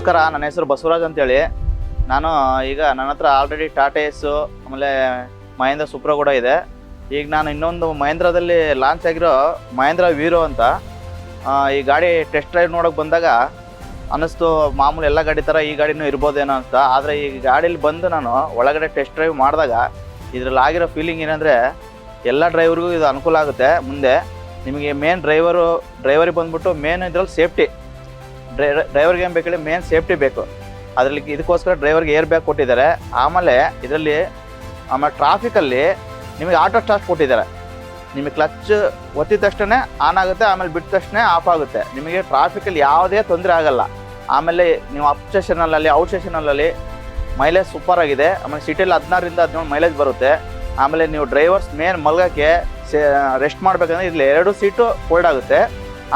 ನಮಸ್ಕಾರ, ನನ್ನ ಹೆಸರು ಬಸವರಾಜ್ ಅಂತೇಳಿ. ನಾನು ಈಗ ನನ್ನ ಹತ್ರ ಆಲ್ರೆಡಿ ಟಾಟಾ ಎಸ್ಸು ಆಮೇಲೆ ಮಹೇಂದ್ರ ಸೂಪ್ರಾ ಕೂಡ ಇದೆ. ಈಗ ನಾನು ಇನ್ನೊಂದು ಮಹೇಂದ್ರದಲ್ಲಿ ಲಾಂಚ್ ಆಗಿರೋ ಮಹೇಂದ್ರ ವೀರೋ ಅಂತ ಈ ಗಾಡಿ ಟೆಸ್ಟ್ ಡ್ರೈವ್ ನೋಡೋಕೆ ಬಂದಾಗ ಅನ್ನಿಸ್ತು, ಮಾಮೂಲಿ ಎಲ್ಲ ಗಾಡಿ ಥರ ಈ ಗಾಡಿನೂ ಇರ್ಬೋದೇನೋ ಅಂತ. ಆದರೆ ಈ ಗಾಡೀಲಿ ಬಂದು ನಾನು ಒಳಗಡೆ ಟೆಸ್ಟ್ ಡ್ರೈವ್ ಮಾಡಿದಾಗ ಇದರಲ್ಲಿ ಆಗಿರೋ ಫೀಲಿಂಗ್ ಏನಂದರೆ, ಎಲ್ಲ ಡ್ರೈವರ್ಗೂ ಇದು ಅನುಕೂಲ ಆಗುತ್ತೆ. ಮುಂದೆ ನಿಮಗೆ ಮೇನ್ ಡ್ರೈವರಿಗೆ ಬಂದ್ಬಿಟ್ಟು ಮೇನ್ ಇದ್ರಲ್ಲಿ ಸೇಫ್ಟಿ, ಡ್ರೈವರ್ಗೆ ಏನು ಬೇಕಂದ್ರೆ ಮೇನ್ ಸೇಫ್ಟಿ ಬೇಕು. ಅದರಲ್ಲಿ ಇದಕ್ಕೋಸ್ಕರ ಡ್ರೈವರ್ಗೆ ಏರ್ ಬ್ಯಾಗ್ ಕೊಟ್ಟಿದ್ದಾರೆ. ಆಮೇಲೆ ಟ್ರಾಫಿಕಲ್ಲಿ ನಿಮಗೆ ಆಟೋ ಸ್ಟಾರ್ಟ್ ಕೊಟ್ಟಿದ್ದಾರೆ. ನಿಮಗೆ ಕ್ಲಚ್ ಒತ್ತಿದ ತಕ್ಷಣ ಆನ್ ಆಗುತ್ತೆ, ಆಮೇಲೆ ಬಿಟ್ಟ ತಕ್ಷಣ ಆಫ್ ಆಗುತ್ತೆ. ನಿಮಗೆ ಟ್ರಾಫಿಕಲ್ಲಿ ಯಾವುದೇ ತೊಂದರೆ ಆಗಲ್ಲ. ಆಮೇಲೆ ನೀವು ಅಪ್ ಸ್ಟೇಷನಲ್ಲಿ ಔಟ್ ಸ್ಟೇಷನಲ್ಲಿ ಮೈಲೇಜ್ ಸೂಪರ್ ಆಗಿದೆ. ಆಮೇಲೆ ಸಿಟಿಯಲ್ಲಿ 16ರಿಂದ 17 ಮೈಲೇಜ್ ಬರುತ್ತೆ. ಆಮೇಲೆ ನೀವು ಡ್ರೈವರ್ಸ್ ಮೇನ್ ಮಲ್ಗೋಕ್ಕೆ ರೆಸ್ಟ್ ಮಾಡಬೇಕಂದ್ರೆ ಇಲ್ಲಿ 2 ಸೀಟು ಫೋಲ್ಡ್ ಆಗುತ್ತೆ.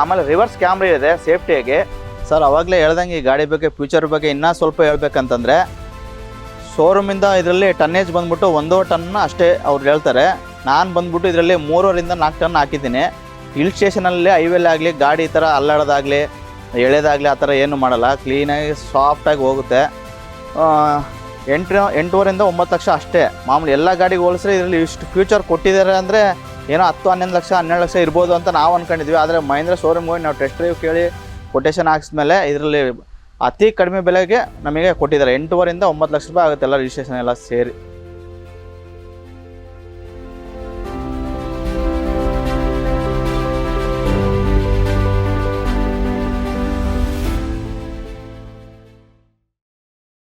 ಆಮೇಲೆ ರಿವರ್ಸ್ ಕ್ಯಾಮ್ರಾ ಇದೆ ಸೇಫ್ಟಿಯಾಗಿ. ಸರ್, ಅವಾಗಲೇ ಹೇಳ್ದಂಗೆ ಈ ಗಾಡಿ ಬಗ್ಗೆ ಫ್ಯೂಚರ್ ಬಗ್ಗೆ ಇನ್ನೂ ಸ್ವಲ್ಪ ಹೇಳ್ಬೇಕಂತಂದರೆ, ಶೋರೂಮಿಂದ ಇದರಲ್ಲಿ ಟನ್ನೇಜ್ ಬಂದ್ಬಿಟ್ಟು 1 ಟನ್ ಅಷ್ಟೇ ಅವ್ರು ಹೇಳ್ತಾರೆ. ನಾನು ಬಂದ್ಬಿಟ್ಟು ಇದರಲ್ಲಿ 3ರಿಂದ 4 ಟನ್ ಹಾಕಿದ್ದೀನಿ. ಹಿಲ್ ಸ್ಟೇಷನಲ್ಲಿ ಹೈವೇಲಿ ಆಗಲಿ ಗಾಡಿ ಈ ಥರ ಅಲ್ಲಾಡೋದಾಗಲಿ ಎಳೆದಾಗಲಿ ಆ ಥರ ಏನು ಮಾಡಲ್ಲ, ಕ್ಲೀನಾಗಿ ಸಾಫ್ಟಾಗಿ ಹೋಗುತ್ತೆ. 8.5ರಿಂದ 9 ಲಕ್ಷ ಅಷ್ಟೇ ಮಾಮೂಲಿ. ಎಲ್ಲ ಗಾಡಿಗೆ ಹೋಲಿಸ್ರೆ ಇದರಲ್ಲಿ ಇಷ್ಟು ಫ್ಯೂಚರ್ ಕೊಟ್ಟಿದ್ದಾರೆ ಅಂದರೆ ಏನೋ 10-11 ಲಕ್ಷ 12 ಲಕ್ಷ ಇರ್ಬೋದು ಅಂತ ನಾವು ಅಂದ್ಕೊಂಡಿದ್ವಿ. ಆದರೆ ಮಹೇಂದ್ರ ಶೋರೂಮ್ಗೆ ಹೋಗಿ ನಾವು ಟೆಸ್ಟ್ ಡ್ರೈವ್ ಕೇಳಿ ಕೊಟೇಶನ್ ಹಾಕಿಸ್ಮೇಲೆ ಇದರಲ್ಲಿ ಅತಿ ಕಡಿಮೆ ಬೆಲೆಗೆ ನಮಗೆ ಕೊಟ್ಟಿದ್ದಾರೆ. 8.5ರಿಂದ 9 ಲಕ್ಷ ರೂಪಾಯಿ ಆಗುತ್ತೆ ಎಲ್ಲ ರಿಜಿಸ್ಟ್ರೇಷನ್ ಎಲ್ಲ ಸೇರಿ.